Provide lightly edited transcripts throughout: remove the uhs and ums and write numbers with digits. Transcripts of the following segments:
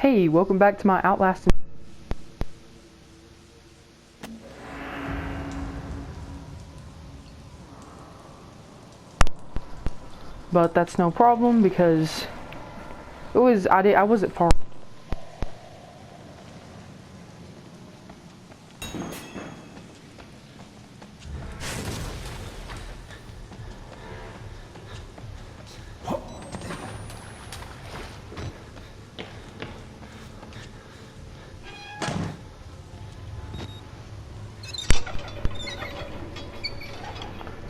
Hey, welcome back to my Outlast. But that's no problem because I wasn't far.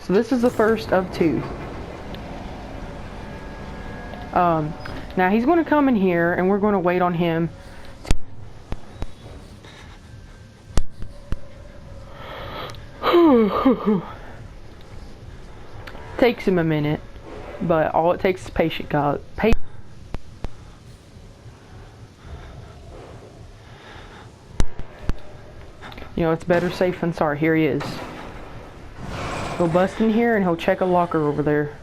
So this is the first of two. Now he's going to come in here and we're going to wait on him. Takes him a minute, but all it takes is patience, guys. You know, it's better safe than sorry. Here he is. He'll bust in here and he'll check a locker over there.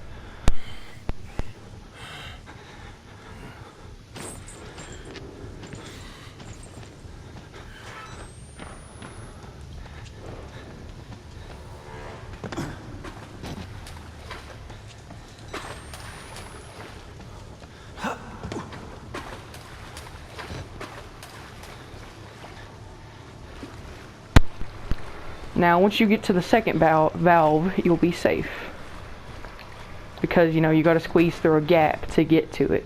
Now, once you get to the second valve, you'll be safe. Because, you know, you gotta squeeze through a gap to get to it.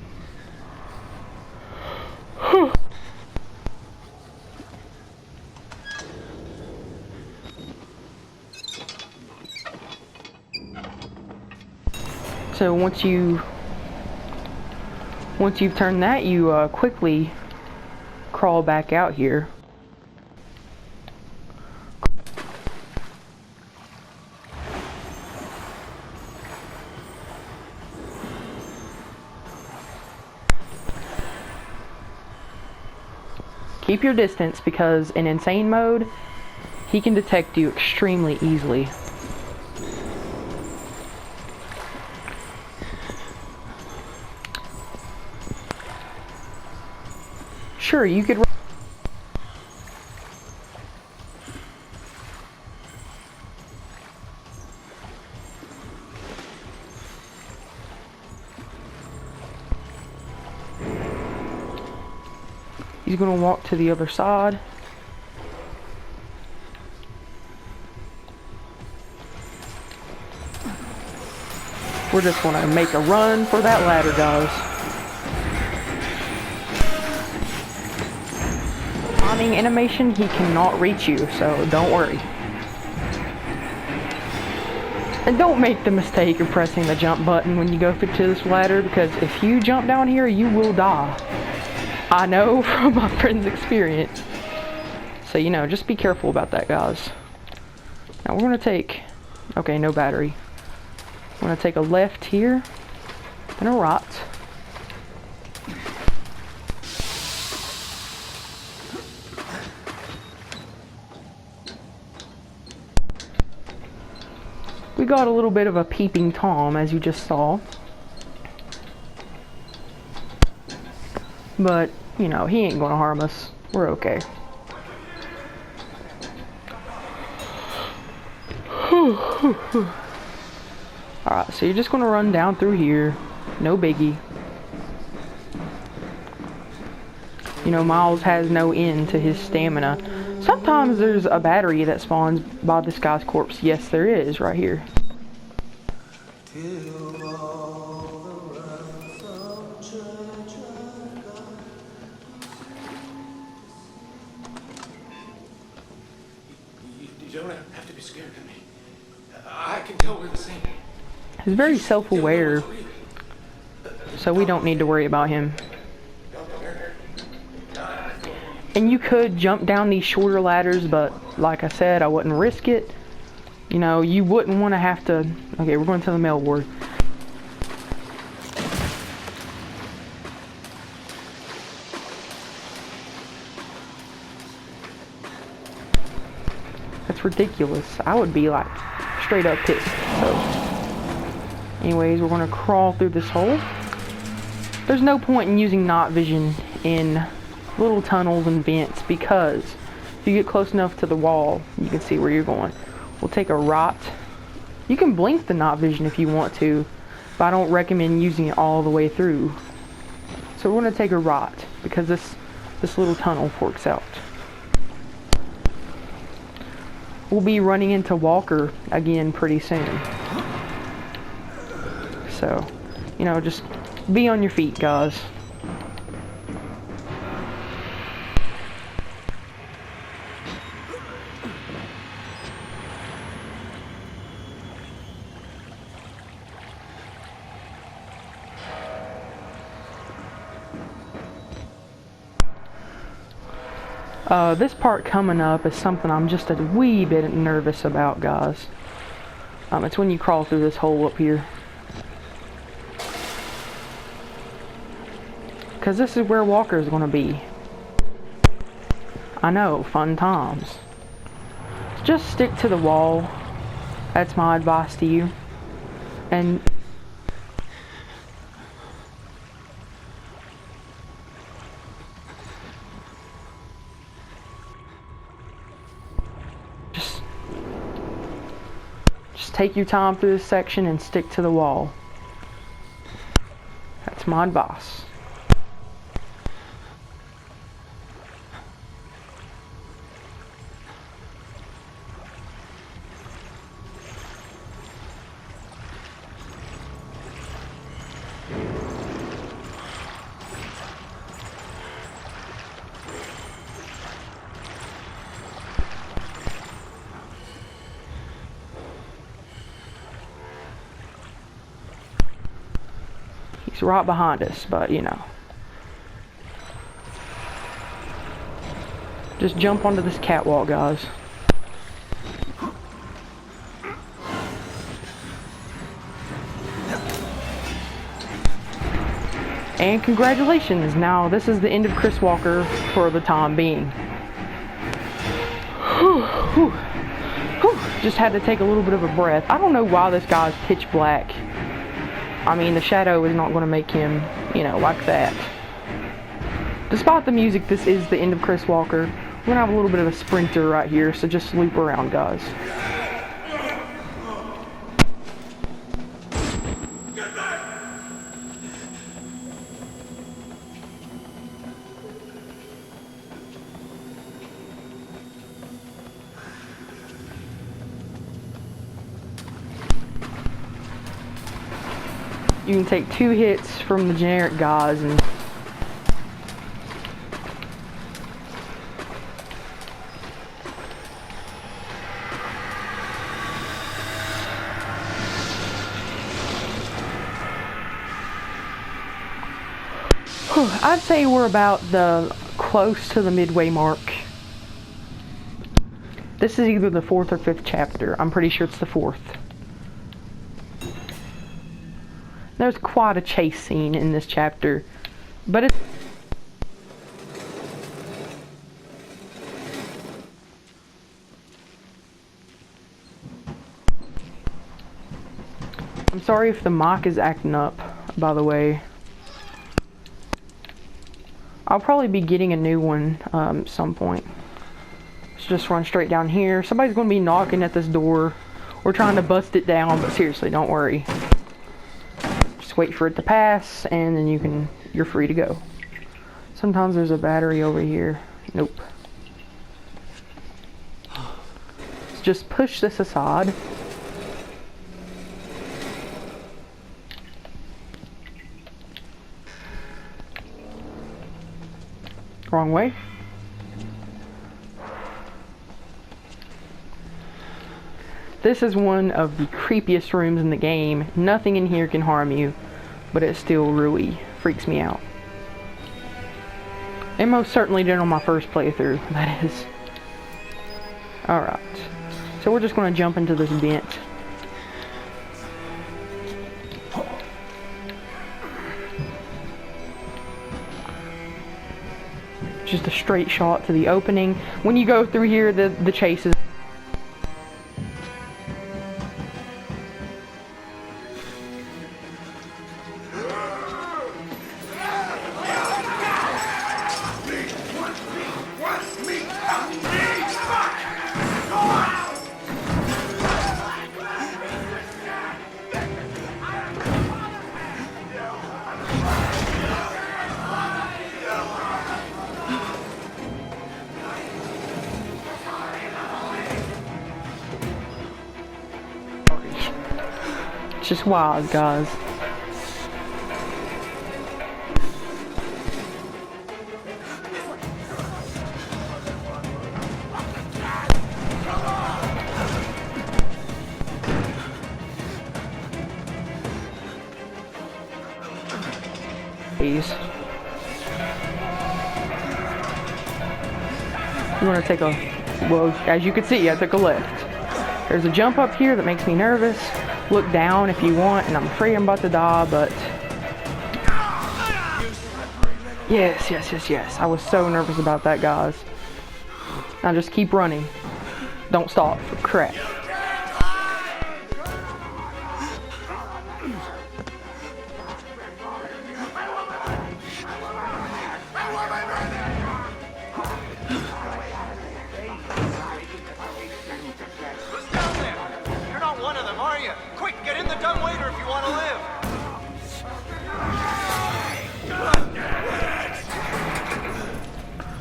So once you've turned that, you quickly crawl back out here. Keep your distance because in insane mode, he can detect you extremely easily. Sure, you could. He's gonna walk to the other side. We're just gonna make a run for that ladder, guys. Timing animation, he cannot reach you, so don't worry. And don't make the mistake of pressing the jump button when you go through to this ladder, because if you jump down here, you will die. I know from my friend's experience. So, you know, just be careful about that, guys. Now, we're going to take... Okay, no battery. We're going to take a left here and a right. We got a little bit of a peeping Tom, as you just saw. But, you know, he ain't gonna harm us. We're okay. Alright, so you're just gonna run down through here. No biggie. You know, Miles has no end to his stamina. Sometimes there's a battery that spawns by this guy's corpse. Yes, there is, right here. You don't have to be scared of me. I can tell we're the same. He's very self-aware, so we don't need to worry about him. And you could jump down these shorter ladders, but like I said, I wouldn't risk it. You know, you wouldn't want to have to... Okay, we're going to the mail ward. That's ridiculous. I would be like straight up pissed. So, anyways, we're going to crawl through this hole. There's no point in using night vision in little tunnels and vents, because if you get close enough to the wall, you can see where you're going. We'll take a right. You can blink the night vision if you want to, but I don't recommend using it all the way through. So we're going to take a right, because this little tunnel forks out. We'll be running into Walker again pretty soon. So, you know, just be on your feet, guys. This part coming up is something I'm just a wee bit nervous about, guys. It's when you crawl through this hole up here. Because this is where Walker's going to be. I know, fun times. Just stick to the wall. That's my advice to you. And just take your time through this section and stick to the wall. That's my advice. He's right behind us, but you know. Just jump onto this catwalk, guys. And congratulations, now this is the end of Chris Walker for the time being. Just had to take a little bit of a breath. I don't know why this guy's pitch black. I mean, the shadow is not going to make him, you know, like that. Despite the music, this is the end of Chris Walker. We're going to have a little bit of a sprinter right here, so just loop around, guys. You can take 2 hits from the generic guys and I'd say we're about close to the midway mark. This is either the 4th or 5th chapter. I'm pretty sure it's the 4th. There's quite a chase scene in this chapter, but it's I'm sorry if the mic is acting up, by the way. I'll probably be getting a new one at some point. Let's just run straight down here. Somebody's going to be knocking at this door. We're trying to bust it down, but seriously, don't worry. Just wait for it to pass, and then you're free to go. Sometimes there's a battery over here. Nope. Let's just push this aside. Wrong way. This is one of the creepiest rooms in the game. Nothing in here can harm you, but it still really freaks me out. It most certainly did on my first playthrough, that is. Alright. So we're just going to jump into this vent. Just a straight shot to the opening. When you go through here, the chase is It's just wild, guys. Please. You want to take a, well, as you can see, I took a left. There's a jump up here that makes me nervous. Look down if you want, and I'm afraid I'm about to die, but... Yes. I was so nervous about that, guys. Now just keep running. Don't stop for crap.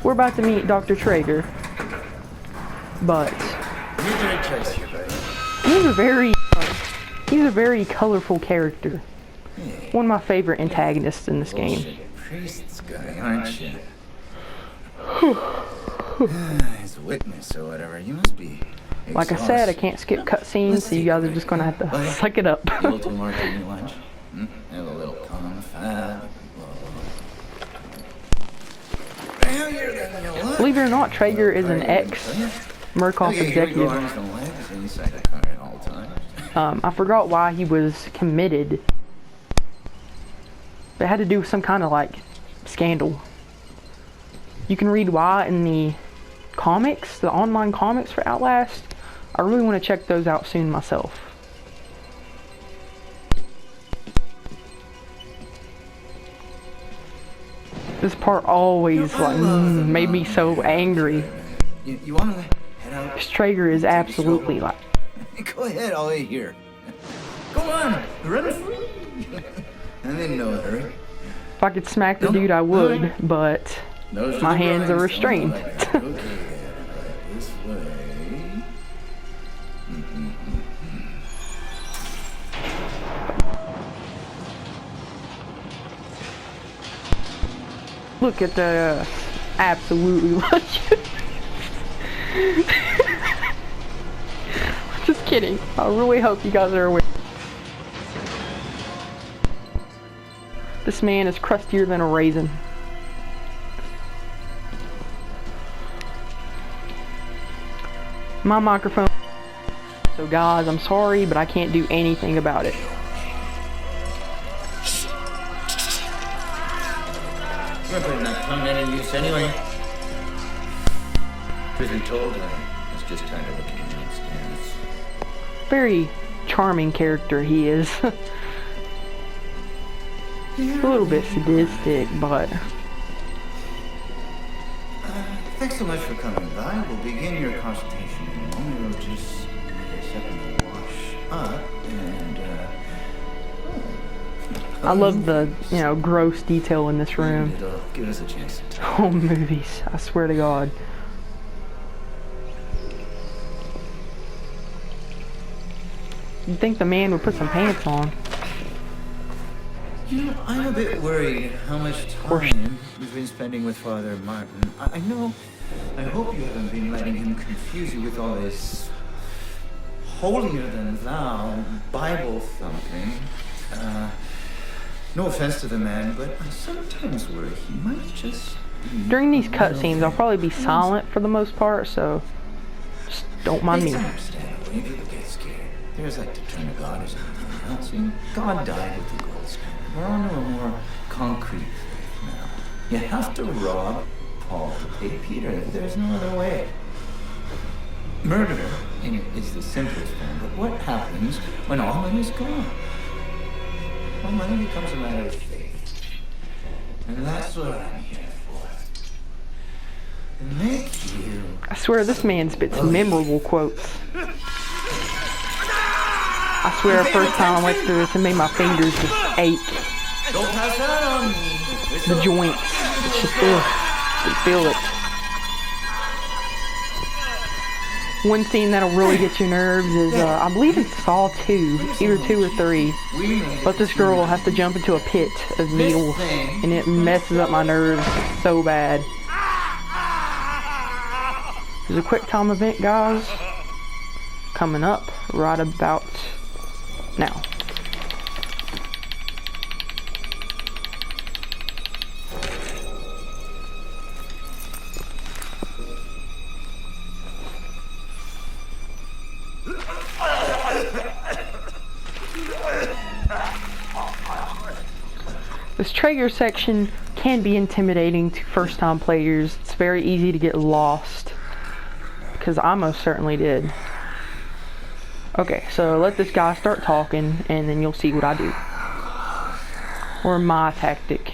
We're about to meet Dr. Traeger, but he's a very colorful character. One of my favorite antagonists in this game. Priest's guy, aren't you? As a witness or whatever, you must be exhausted. Like I said, I can't skip cutscenes, so you guys are just gonna have to suck it up. A little too more for your lunch. Have a little confab. Believe it or not, Traeger is an ex-Murkoff executive. I forgot why he was committed. It had to do with some kind of like scandal. You can read why in the comics, the online comics for Outlast. I really want to check those out soon myself. This part always like made me so angry. You want to head out? This Traeger is absolutely like. Go ahead, I'll wait here. Go on, run free. I'm in no hurry. If I could smack the dude, I would, but my hands are restrained. This way. Look at the absolutely legend. Just kidding. I really hope you guys are aware. This man is crustier than a raisin. My microphone. So guys, I'm sorry, but I can't do anything about it. You're putting that tongue out of use anyway. Truth be told, I was just trying to look at your stance. Very charming character he is. A little bit sadistic, but... Thanks so much for coming by. We'll begin your consultation in a moment. We'll just take a second to wash up and, I love the, you know, gross detail in this room. It'll give us a chance to talk. Oh, movies. I swear to God. You'd think the man would put some pants on. You know, I'm a bit worried how much time you've been spending with Father Martin. I hope you haven't been letting him confuse you with all this holier-than-thou Bible thumping. No offense to the man, but I sometimes worry he might just... During these cutscenes, I'll probably be silent for the most part, so just don't mind me. It's understandable when people get scared. There's like to turn to God or something else. God died with the gold standard. We're on to a more concrete faith now. You have to rob Paul to pay Peter. There's no other way. Murder is the simplest form, but what happens when all money's gone? Well, money becomes a matter of faith. And that's what I'm here for. Make you... I swear this man spits memorable quotes. I swear the first time I went through this, it made my fingers just ache. Don't pass that on me. The joints. It's just, ugh. You feel it. One scene that'll really get your nerves is, I believe it's Saw 2, either 2 or 3. But this girl has to jump into a pit of needles, and it messes up my nerves so bad. There's a quick time event, guys, coming up right about now. This Traeger section can be intimidating to first-time players. It's very easy to get lost, because I most certainly did. Okay, so let this guy start talking, and then you'll see what I do. Or my tactic.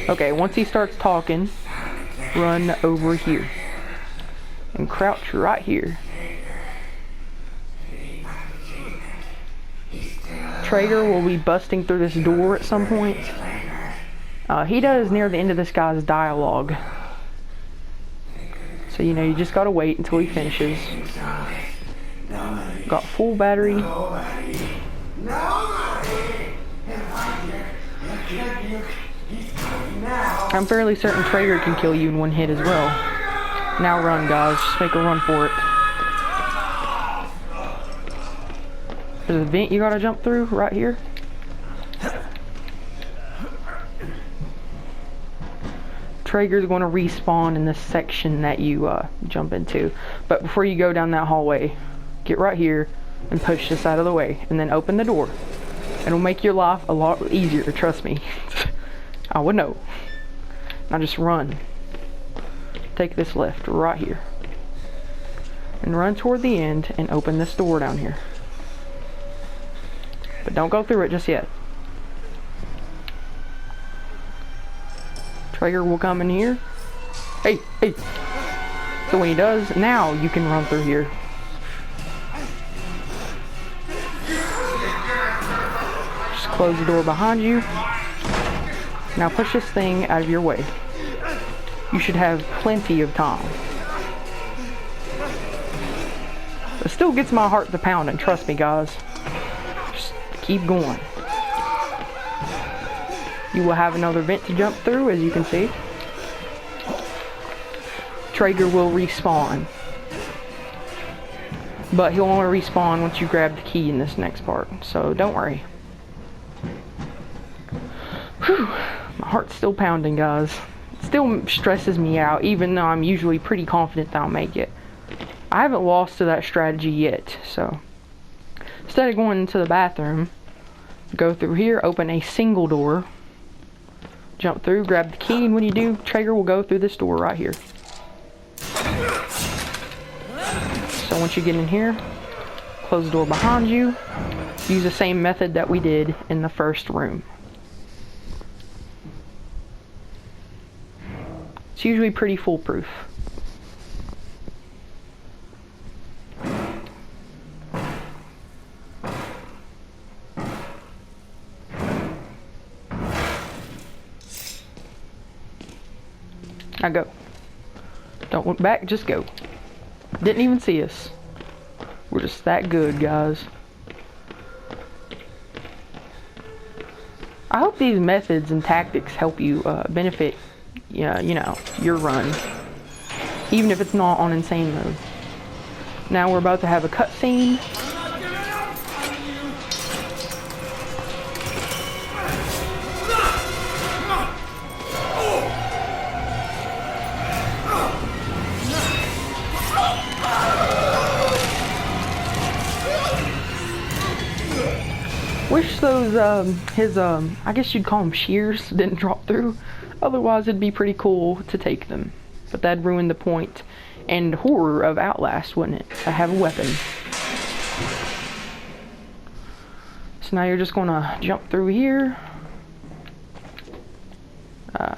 Okay, once he starts talking, run over here. And crouch right here. Traeger will be busting through this door at some point. He does near the end of this guy's dialogue. So, you know, you just gotta wait until he finishes. Got full battery. I'm fairly certain Traeger can kill you in one hit as well. Now run, guys. Just make a run for it. There's a vent you gotta jump through right here. Traeger's going to respawn in this section that you jump into. But before you go down that hallway, get right here and push this out of the way, and then open the door. It'll make your life a lot easier, trust me. I would know. Now just run. Take this left right here. And run toward the end and open this door down here. But don't go through it just yet. Traeger will come in here. Hey, hey. So when he does, now you can run through here. Just close the door behind you. Now push this thing out of your way. You should have plenty of time. It still gets my heart to pounding, trust me, guys. Just keep going. You will have another vent to jump through, as you can see. Traeger will respawn. But he'll only respawn once you grab the key in this next part, so don't worry. Whew, my heart's still pounding, guys. It still stresses me out, even though I'm usually pretty confident that I'll make it. I haven't lost to that strategy yet, so instead of going into the bathroom, go through here, open a single door, jump through, grab the key, and when you do, Traeger will go through this door right here. So once you get in here, close the door behind you, use the same method that we did in the first room. It's usually pretty foolproof. Now go. Don't look back, just go. Didn't even see us. We're just that good, guys. I hope these methods and tactics help you benefit, you know, your run. Even if it's not on insane mode. Now we're about to have a cutscene. Wish those, I guess you'd call them shears, didn't drop through. Otherwise, it'd be pretty cool to take them. But that'd ruin the point and horror of Outlast, wouldn't it? To have a weapon. So now you're just gonna jump through here. I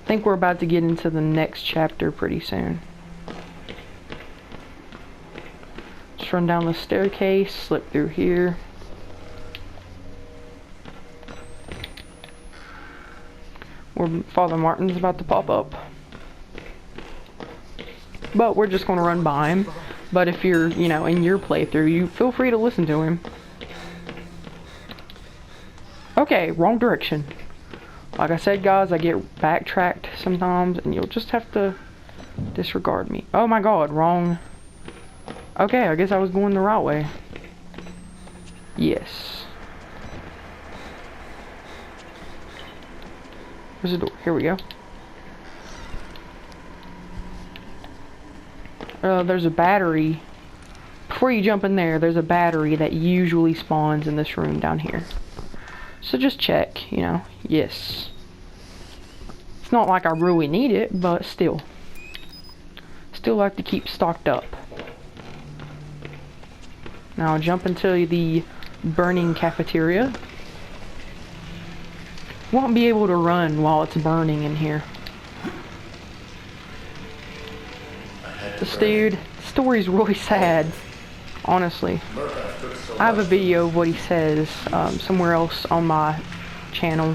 think we're about to get into the next chapter pretty soon. Just run down the staircase, slip through here. Where Father Martin's about to pop up. but we're just going to run by him. But if you're, you know, in your playthrough, you feel free to listen to him. Okay, wrong direction. Like I said, guys, I get backtracked sometimes, and you'll just have to disregard me. Oh my god, wrong. Okay, I guess I was going the right way. Yes. Where's the door? Here we go. There's a battery. Before you jump in there, there's a battery that usually spawns in this room down here. So just check, you know. Yes. It's not like I really need it, but still. Still like to keep stocked up. Now jump into the burning cafeteria. Won't be able to run while it's burning in here. This dude, the story's really sad, honestly. I have a video of what he says somewhere else on my channel,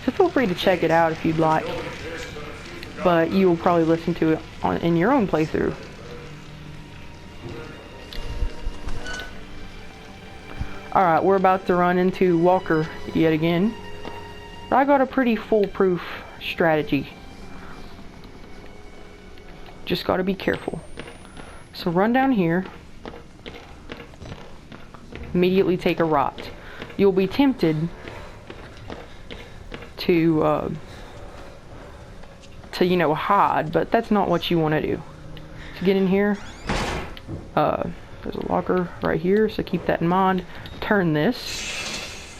so feel free to check it out if you'd like. But you will probably listen to it in your own playthrough. Alright, we're about to run into Walker yet again. But I got a pretty foolproof strategy. Just gotta be careful. So run down here. Immediately take a right. You'll be tempted to you know, hide, but that's not what you want to do. To get in here, there's a locker right here, so keep that in mind. Turn this,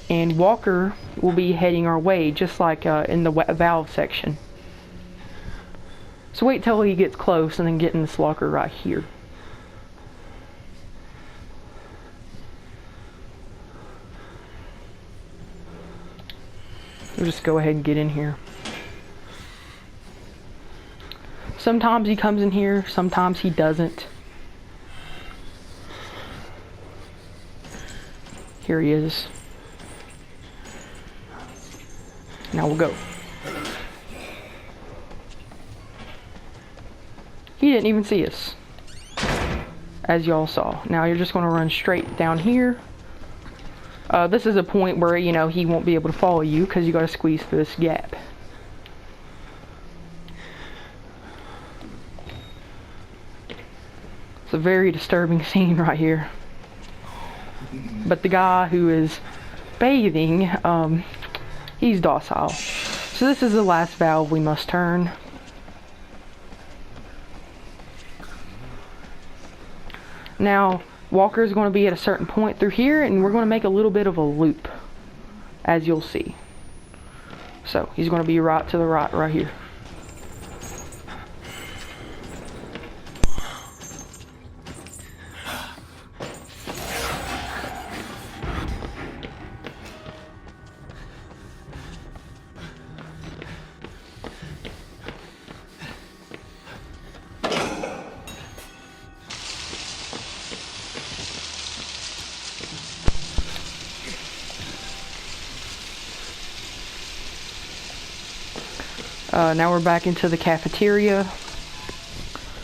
and Walker will be heading our way, just like in the valve section. So wait till he gets close and then get in this locker right here. We'll just go ahead and get in here. Sometimes he comes in here, sometimes he doesn't. Here he is. Now we'll go. He didn't even see us, as y'all saw. Now you're just going to run straight down here. This is a point where, you know, he won't be able to follow you because you got to squeeze through this gap. It's a very disturbing scene right here. But the guy who is bathing, he's docile. So this is the last valve we must turn. Now, Walker is going to be at a certain point through here, and we're going to make a little bit of a loop, as you'll see. So, he's going to be right to the right here. Now we're back into the cafeteria.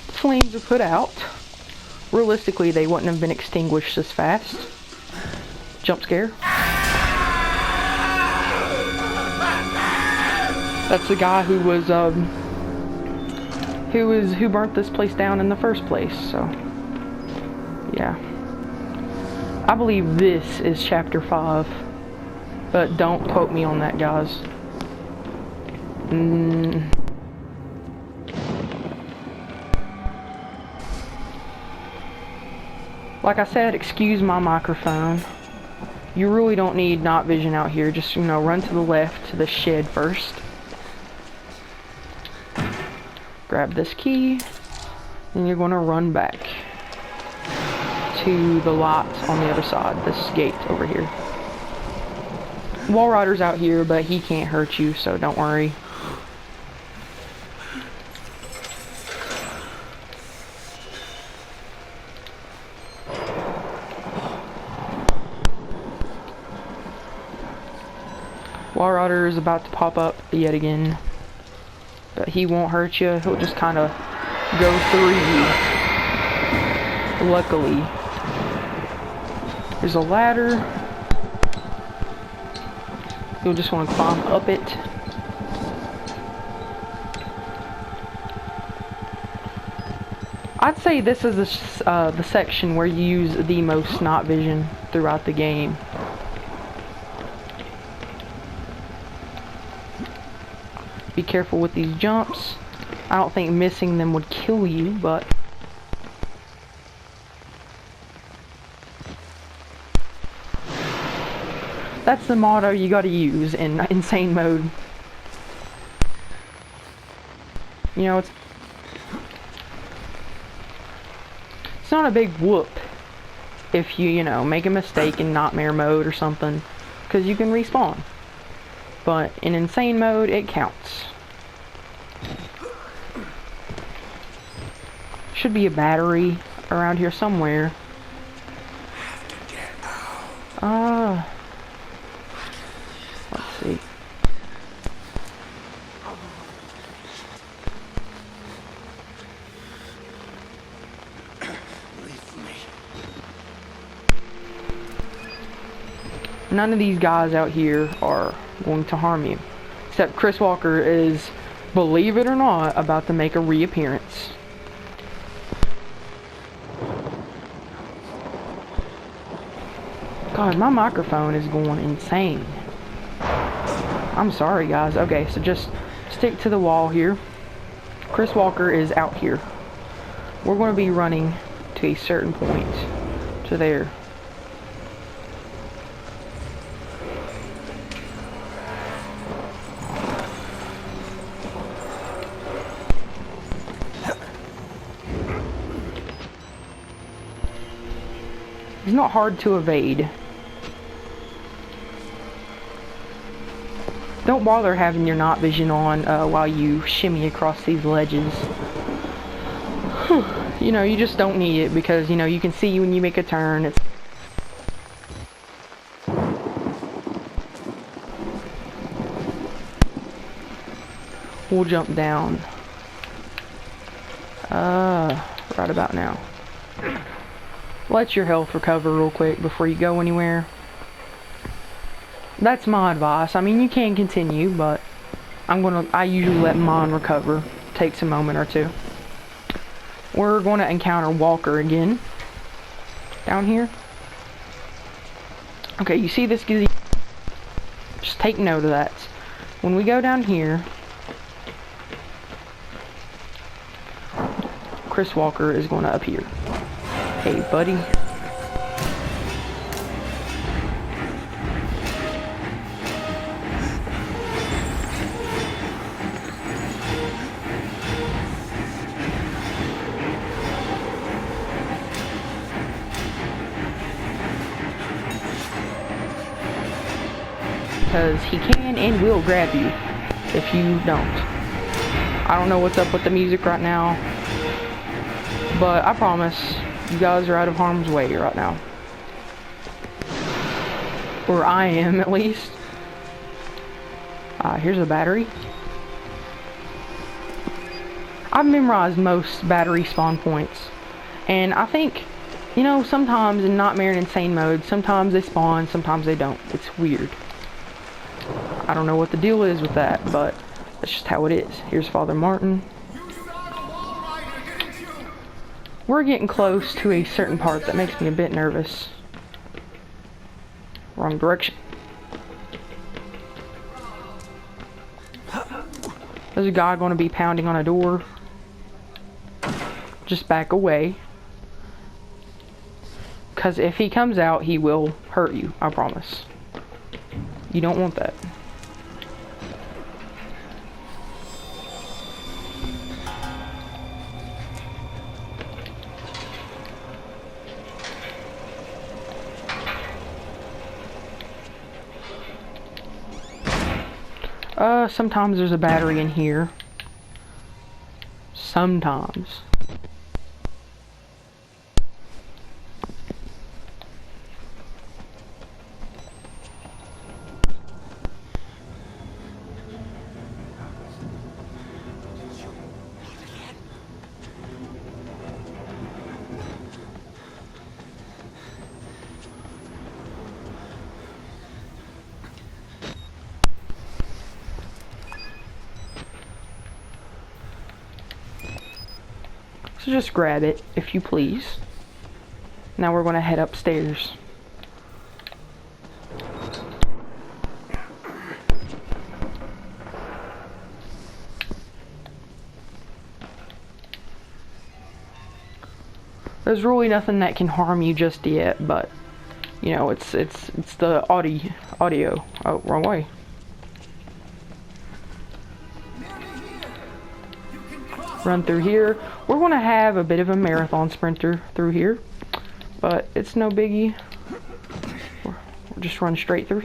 Flames are put out. Realistically, they wouldn't have been extinguished this fast. Jump scare. That's the guy who burnt this place down in the first place. So, yeah. I believe this is chapter 5, but don't quote me on that, guys. Like I said, excuse my microphone. You really don't need night vision out here. Just, you know, run to the left to the shed first. Grab this key, and you're going to run back to the lights on the other side. This gate over here. Wall Rider's out here, but he can't hurt you, so don't worry. Wall Rider is about to pop up yet again, but he won't hurt you. He'll just kind of go through you. Luckily. There's a ladder. You'll just want to climb up it. I'd say this is the section where you use the most night vision throughout the game. Be careful with these jumps. I don't think missing them would kill you, but... that's the motto you gotta use in insane mode. You know, it's not a big whoop if you know, make a mistake in nightmare mode or something, because you can respawn. But in insane mode, it counts. Should be a battery around here somewhere. Let's see. None of these guys out here are going to harm you. Except Chris Walker is, believe it or not, about to make a reappearance. God, my microphone is going insane. I'm sorry, guys. Okay, so just stick to the wall here. Chris Walker is out here. We're going to be running to a certain point. To there. It's not hard to evade. Don't bother having your night vision on while you shimmy across these ledges. You know, you just don't need it because, you know, you can see when you make a turn. We'll jump down. Right about now. Let your health recover real quick before you go anywhere. That's my advice. I mean, you can continue, but I usually let mine recover. Takes a moment or two. We're going to encounter Walker again. Down here. Okay, you see this gazebo? Just take note of that. When we go down here, Chris Walker is going to appear. Hey, buddy. Because he can and will grab you if you don't. I don't know what's up with the music right now, but I promise you guys are out of harm's way right now. Or I am, at least. Here's a battery. I've memorized most battery spawn points. And I think, you know, sometimes in Nightmare and Insane mode, sometimes they spawn, sometimes they don't. It's weird. I don't know what the deal is with that, but that's just how it is. Here's Father Martin. We're getting close to a certain part that makes me a bit nervous. Wrong direction. There's a guy going to be pounding on a door. Just back away. Because if he comes out, he will hurt you, I promise. You don't want that. Sometimes there's a battery in here. Sometimes. So just grab it, if you please. Now we're going to head upstairs. There's really nothing that can harm you just yet, but you know, it's the audio. Oh, wrong way. Run through here. We're gonna have a bit of a marathon sprinter through here, but it's no biggie. We'll just run straight through.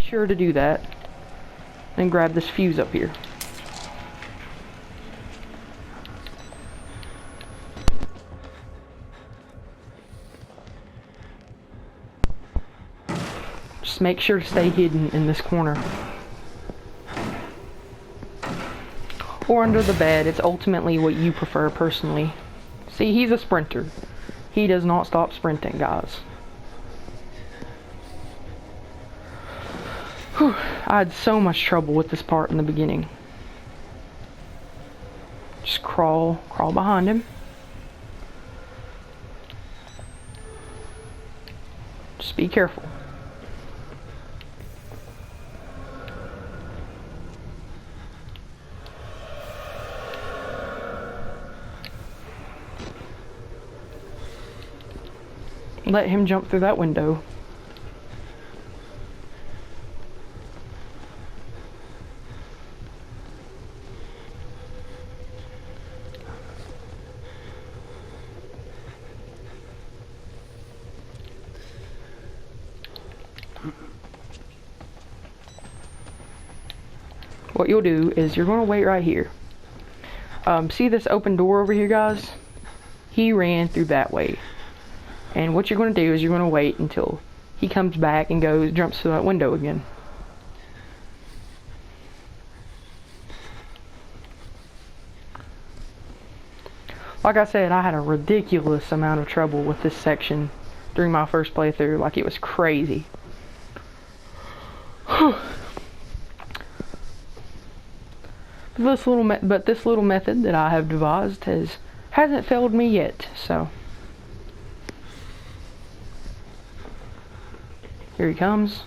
Sure to do that. Then grab this fuse up here. Just make sure to stay hidden in this corner. Or under the bed. It's ultimately what you prefer personally. See, he's a sprinter. He does not stop sprinting, guys. Whew, I had so much trouble with this part in the beginning. Just crawl behind him. Just be careful. Let him jump through that window. What you'll do is you're going to wait right here. See this open door over here, guys? He ran through that way. And what you're going to do is you're going to wait until he comes back and jumps through that window again. Like I said, I had a ridiculous amount of trouble with this section during my first playthrough. Like, it was crazy. This little method that I have devised hasn't failed me yet. So here he comes.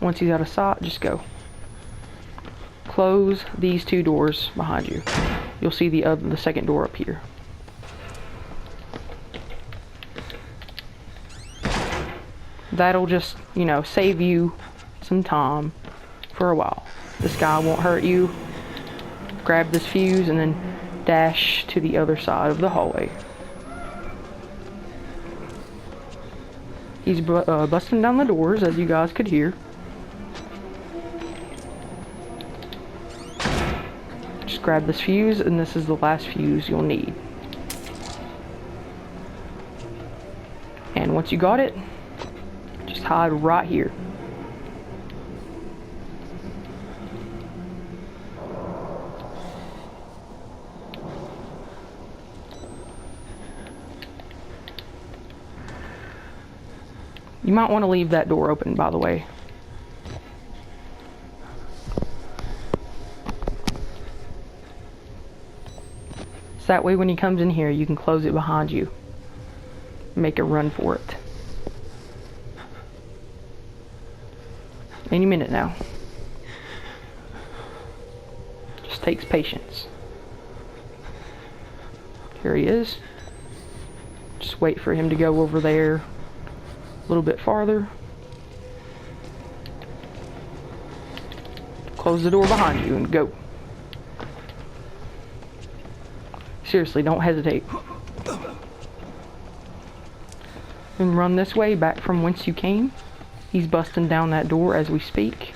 Once he's out of sight, just go. Close these two doors behind you. You'll see the second door up here. That'll just, you know, save you some time for a while. This guy won't hurt you. Grab this fuse and then dash to the other side of the hallway. He's busting down the doors, as you guys could hear. Just grab this fuse, and this is the last fuse you'll need. And once you got it, just hide right here. You might want to leave that door open, by the way. So that way when he comes in here, you can close it behind you. Make a run for it. Any minute now. Just takes patience. Here he is. Just wait for him to go over there a little bit farther. Close the door behind you and go. Seriously, don't hesitate. And run this way back from whence you came. He's busting down that door as we speak.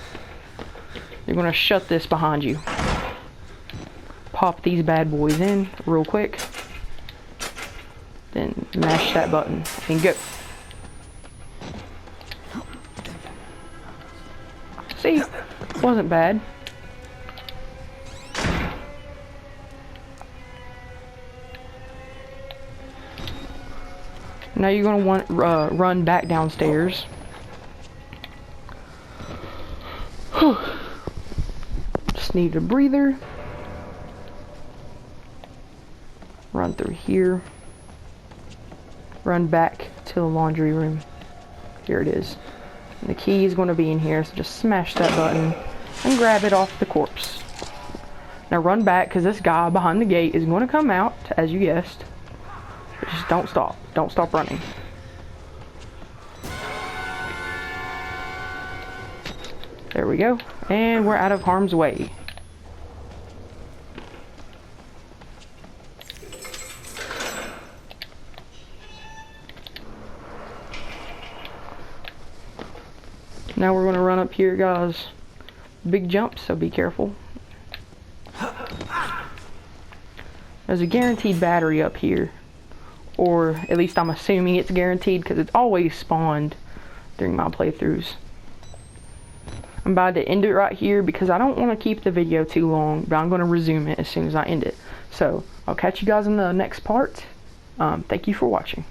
You're gonna shut this behind you. Pop these bad boys in real quick. Then mash that button and go. See, wasn't bad. Now you're gonna want run back downstairs. Just need a breather. Run through here. Run back to the laundry room. Here it is. And the key is going to be in here, so just smash that button and grab it off the corpse. Now run back, because this guy behind the gate is going to come out, as you guessed. But just don't stop. Don't stop running. There we go. And we're out of harm's way. Now we're going to run up here, guys. Big jump, so be careful. There's a guaranteed battery up here. Or at least I'm assuming it's guaranteed, because it's always spawned during my playthroughs. I'm about to end it right here because I don't want to keep the video too long, but I'm going to resume it as soon as I end it. So I'll catch you guys in the next part. Thank you for watching.